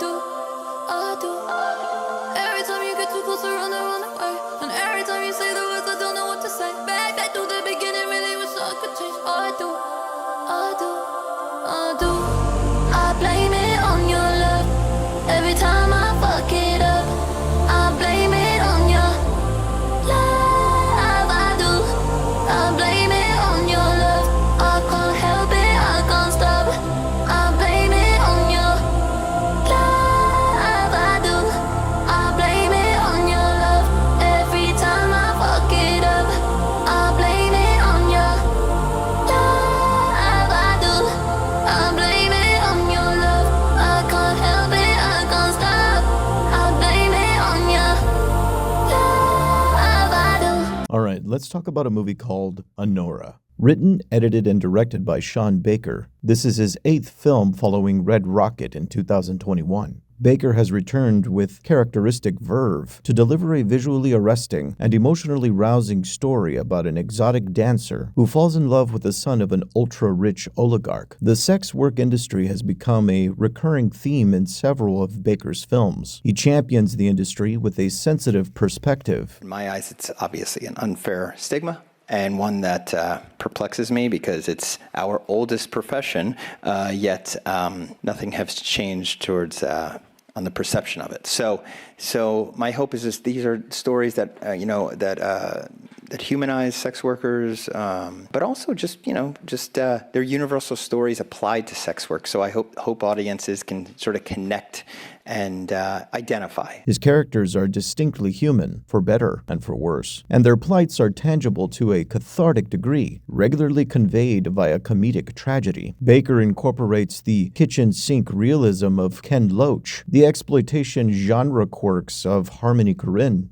I do. Every time you get too close, I run away. And every time you say the words, I don't know what to say. Back to the beginning, really wish I could change. I do. I blame it on your love. Every time I fuck it up, I blame it on your love. I do. I blame it on your love. I can't help it, I can't stop. I blame it on your love. I do. I blame it on your love. Every time I fuck it up, I blame it on your love. I do. I blame it on your love. I can't help it, I can't stop. I blame it on your love. I do. All right, let's talk about a movie called Anora. Written, edited, and directed by Sean Baker, this is his 8th film following Red Rocket in 2021. Baker has returned with characteristic verve to deliver a visually arresting and emotionally rousing story about an exotic dancer who falls in love with the son of an ultra-rich oligarch. The sex work industry has become a recurring theme in several of Baker's films. He champions the industry with a sensitive perspective. In my eyes, it's obviously an unfair stigma, and one that perplexes me because it's our oldest profession, yet nothing has changed towards on the perception of it. So my hope is these are stories that that humanize sex workers, but also just they're universal stories applied to sex work. So I hope audiences can sort of connect and identify. His characters are distinctly human, for better and for worse, and their plights are tangible to a cathartic degree, regularly conveyed via comedic tragedy. Baker incorporates the kitchen sink realism of Ken Loach, the exploitation genre quirks of Harmony Korine,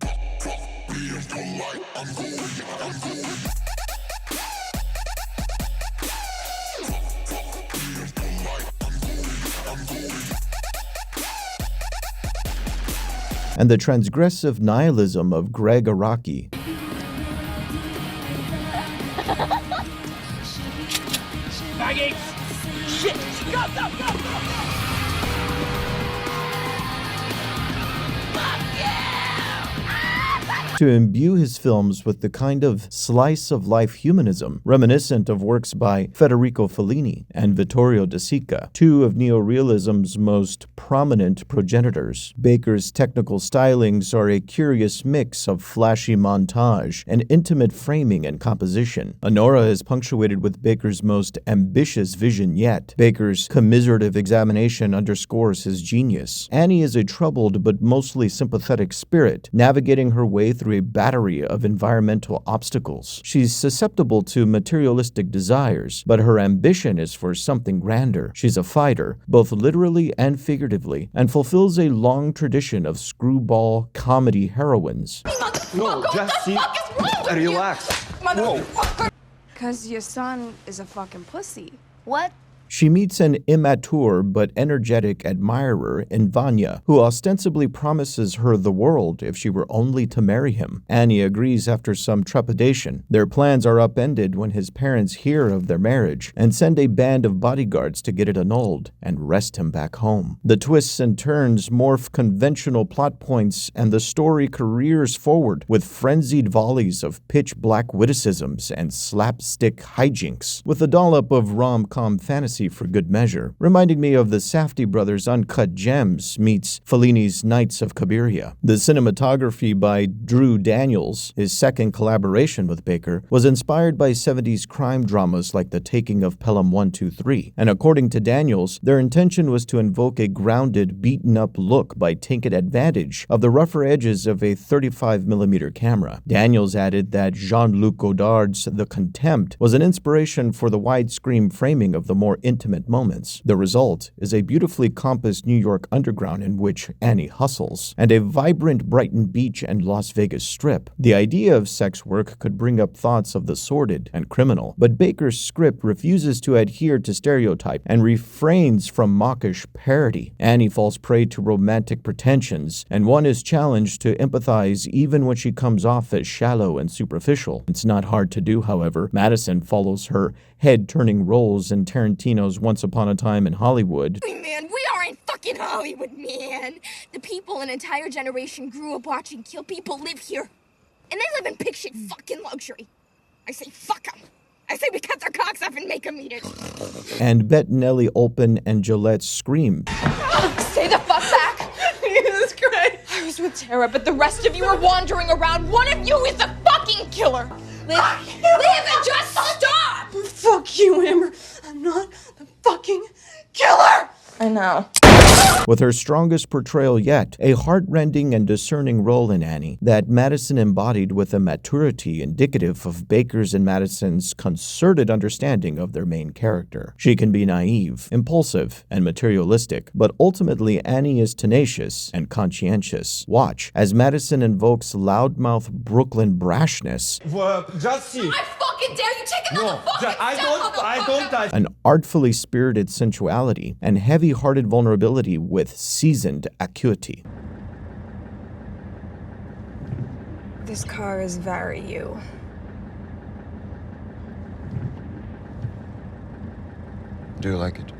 and the transgressive nihilism of Greg Araki. Maggie! Shit! Go! To imbue his films with the kind of slice-of-life humanism reminiscent of works by Federico Fellini and Vittorio De Sica, two of neorealism's most prominent progenitors. Baker's technical stylings are a curious mix of flashy montage and intimate framing and composition. Anora is punctuated with Baker's most ambitious vision yet. Baker's commiserative examination underscores his genius. Annie is a troubled but mostly sympathetic spirit, navigating her way through a battery of environmental obstacles. She's susceptible to materialistic desires, but her ambition is for something grander. She's a fighter, both literally and figuratively, and fulfills a long tradition of screwball comedy heroines. No, just sit and relax. Whoa. Because your son is a fucking pussy. What? She meets an immature but energetic admirer in Vanya, who ostensibly promises her the world if she were only to marry him. Annie agrees after some trepidation. Their plans are upended when his parents hear of their marriage and send a band of bodyguards to get it annulled and wrest him back home. The twists and turns morph conventional plot points, and the story careers forward with frenzied volleys of pitch-black witticisms and slapstick hijinks, with a dollop of rom-com fantasy for good measure, reminding me of the Safdie brothers' Uncut Gems meets Fellini's Nights of Cabiria. The cinematography by Drew Daniels, his second collaboration with Baker, was inspired by 70s crime dramas like The Taking of Pelham 123, and according to Daniels, their intention was to invoke a grounded, beaten-up look by taking advantage of the rougher edges of a 35mm camera. Daniels added that Jean-Luc Godard's The Contempt was an inspiration for the widescreen framing of the more intimate moments. The result is a beautifully compassed New York underground in which Annie hustles, and a vibrant Brighton Beach and Las Vegas Strip. The idea of sex work could bring up thoughts of the sordid and criminal, but Baker's script refuses to adhere to stereotype and refrains from mawkish parody. Annie falls prey to romantic pretensions, and one is challenged to empathize even when she comes off as shallow and superficial. It's not hard to do, however. Madison follows her head-turning roles in Tarantino's Once Upon a Time in Hollywood, Man, we are in fucking fucking Hollywood, man. The people an entire generation grew up watching kill people live here. And they live in pig shit fucking luxury. I say fuck them. I say we cut their cocks off and make them eat it. And Bettinelli, Olpen, and Gillette scream. Stay the fuck back. Jesus Christ. I was with Tara, but the rest of you are wandering around. One of you is the fucking killer. Liv, and just stop. Fuck you, Amber. I'm not the fucking killer. I know. With her strongest portrayal yet, a heartrending and discerning role in Annie that Madison embodied with a maturity indicative of Baker's and Madison's concerted understanding of their main character. She can be naive, impulsive, and materialistic, but ultimately Annie is tenacious and conscientious. Watch as Madison invokes loudmouth Brooklyn brashness. Just see. I fucking dare you take another fucking I don't. An artfully spirited sensuality and heavy-hearted vulnerability with seasoned acuity. This car is very you. Do you like it?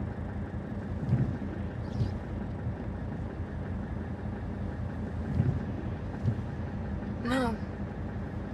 No.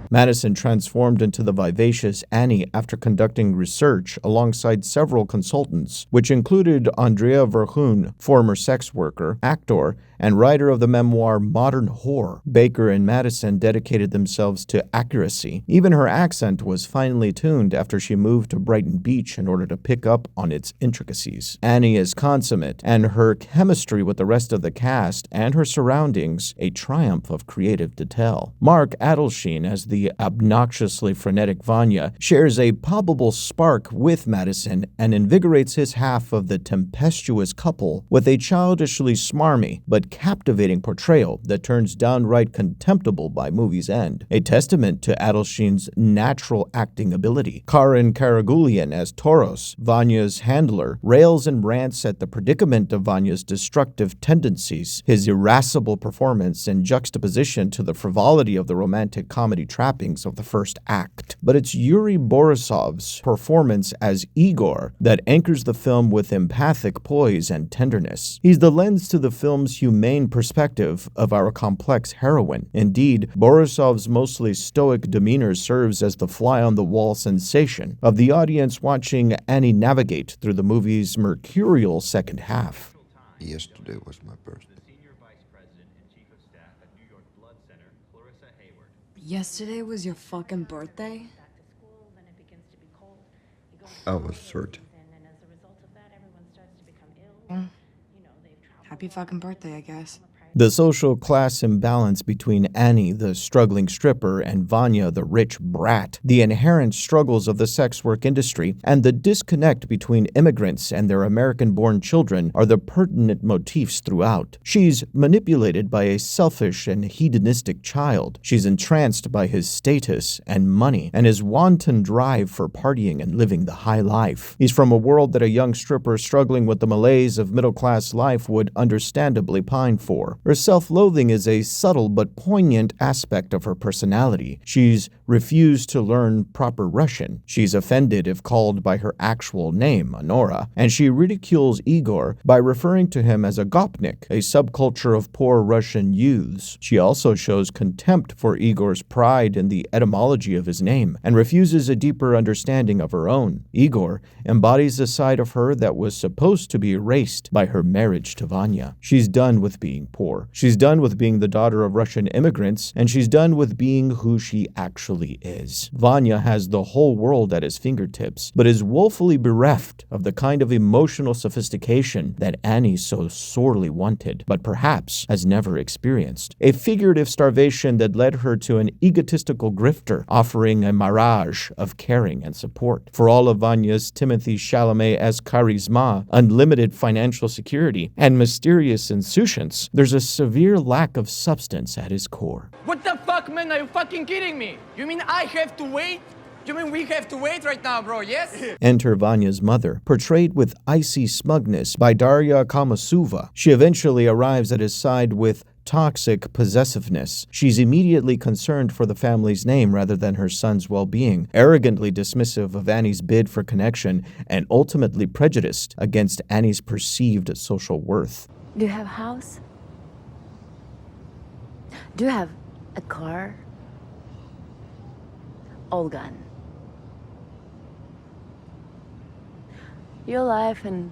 Madison transformed into the vivacious Annie after conducting research alongside several consultants, which included Andrea Verhoeven, former sex worker, actor, and writer of the memoir Modern Whore. Baker and Madison dedicated themselves to accuracy. Even her accent was finely tuned after she moved to Brighton Beach in order to pick up on its intricacies. Annie is consummate, and her chemistry with the rest of the cast and her surroundings a triumph of creative detail. Mark Adelsheen as the obnoxiously frenetic Vanya shares a palpable spark with Madison and invigorates his half of the tempestuous couple with a childishly smarmy but captivating portrayal that turns downright contemptible by movie's end, a testament to Adelsheen's natural acting ability. Karin Karagulian as Toros, Vanya's handler, rails and rants at the predicament of Vanya's destructive tendencies, his irascible performance in juxtaposition to the frivolity of the romantic comedy trappings of the first act. But it's Yuri Borisov's performance as Igor that anchors the film with empathic poise and tenderness. He's the lens to the film's humane perspective of our complex heroine. Indeed, Borisov's mostly stoic demeanor serves as the fly-on-the-wall sensation of the audience watching Annie navigate through the movie's mercurial second half. Yesterday was my birthday. Yesterday was your fucking birthday? I was 30. Happy fucking birthday, I guess. The social class imbalance between Annie, the struggling stripper, and Vanya, the rich brat, the inherent struggles of the sex work industry, and the disconnect between immigrants and their American-born children are the pertinent motifs throughout. She's manipulated by a selfish and hedonistic child. She's entranced by his status and money, and his wanton drive for partying and living the high life. He's from a world that a young stripper struggling with the malaise of middle-class life would understandably pine for. Her self-loathing is a subtle but poignant aspect of her personality. She's refused to learn proper Russian. She's offended if called by her actual name, Anora, and she ridicules Igor by referring to him as a gopnik, a subculture of poor Russian youths. She also shows contempt for Igor's pride in the etymology of his name and refuses a deeper understanding of her own. Igor embodies a side of her that was supposed to be erased by her marriage to Vanya. She's done with being poor. She's done with being the daughter of Russian immigrants, and she's done with being who she actually is. Vanya has the whole world at his fingertips, but is woefully bereft of the kind of emotional sophistication that Annie so sorely wanted, but perhaps has never experienced. A figurative starvation that led her to an egotistical grifter, offering a mirage of caring and support. For all of Vanya's Timothy Chalamet-esque charisma, unlimited financial security, and mysterious insouciance, there's a severe lack of substance at his core. What the fuck, man? Are you fucking kidding me? You mean I have to wait? You mean we have to wait right now, bro, yes? Enter Vanya's mother, portrayed with icy smugness by Darya Kamasuva. She eventually arrives at his side with toxic possessiveness. She's immediately concerned for the family's name rather than her son's well-being, arrogantly dismissive of Annie's bid for connection, and ultimately prejudiced against Annie's perceived social worth. Do you have a house? Do you have a car? All gone. Your life and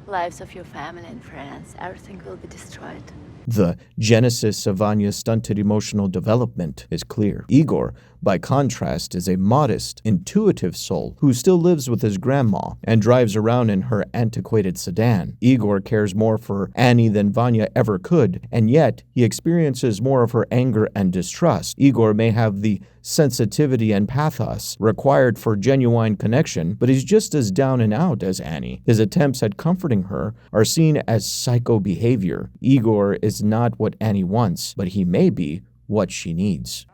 lives of your family and friends, everything will be destroyed. The genesis of Vanya's stunted emotional development is clear. Igor, by contrast, is a modest, intuitive soul who still lives with his grandma and drives around in her antiquated sedan. Igor cares more for Annie than Vanya ever could, and yet he experiences more of her anger and distrust. Igor may have the sensitivity and pathos required for genuine connection, but he's just as down and out as Annie. His attempts at comforting her are seen as psycho behavior. Igor is not what Annie wants, but he may be what she needs.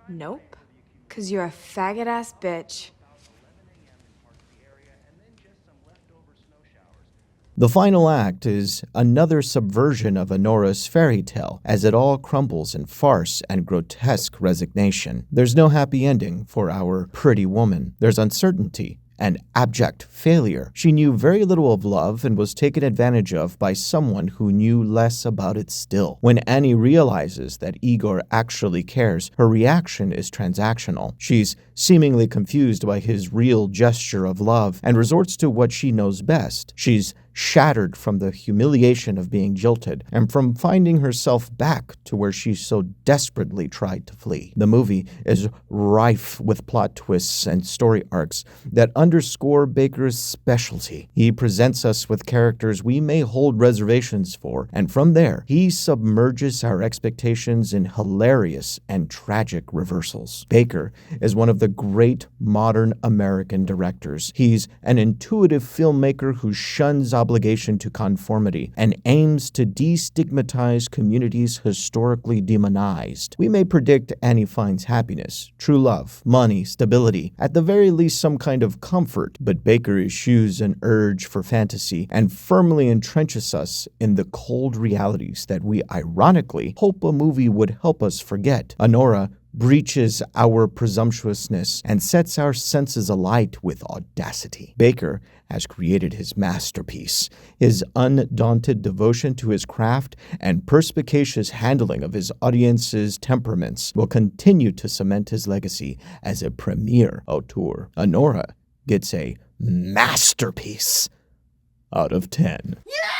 Nope. 'Cause you're a faggot-ass bitch. The final act is another subversion of Anora's fairy tale, as it all crumbles in farce and grotesque resignation. There's no happy ending for our pretty woman. There's uncertainty and abject failure. She knew very little of love and was taken advantage of by someone who knew less about it still. When Annie realizes that Igor actually cares, her reaction is transactional. She's seemingly confused by his real gesture of love and resorts to what she knows best. She's shattered from the humiliation of being jilted and from finding herself back to where she so desperately tried to flee. The movie is rife with plot twists and story arcs that underscore Baker's specialty. He presents us with characters we may hold reservations for, and from there, he submerges our expectations in hilarious and tragic reversals. Baker is one of the great modern American directors. He's an intuitive filmmaker who shuns obligation to conformity and aims to destigmatize communities historically demonized. We may predict Annie finds happiness, true love, money, stability, at the very least some kind of comfort, but Baker eschews an urge for fantasy and firmly entrenches us in the cold realities that we ironically hope a movie would help us forget. Anora breaches our presumptuousness and sets our senses alight with audacity. Baker has created his masterpiece. His undaunted devotion to his craft and perspicacious handling of his audience's temperaments will continue to cement his legacy as a premier auteur. Anora gets a masterpiece out of 10. Yeah!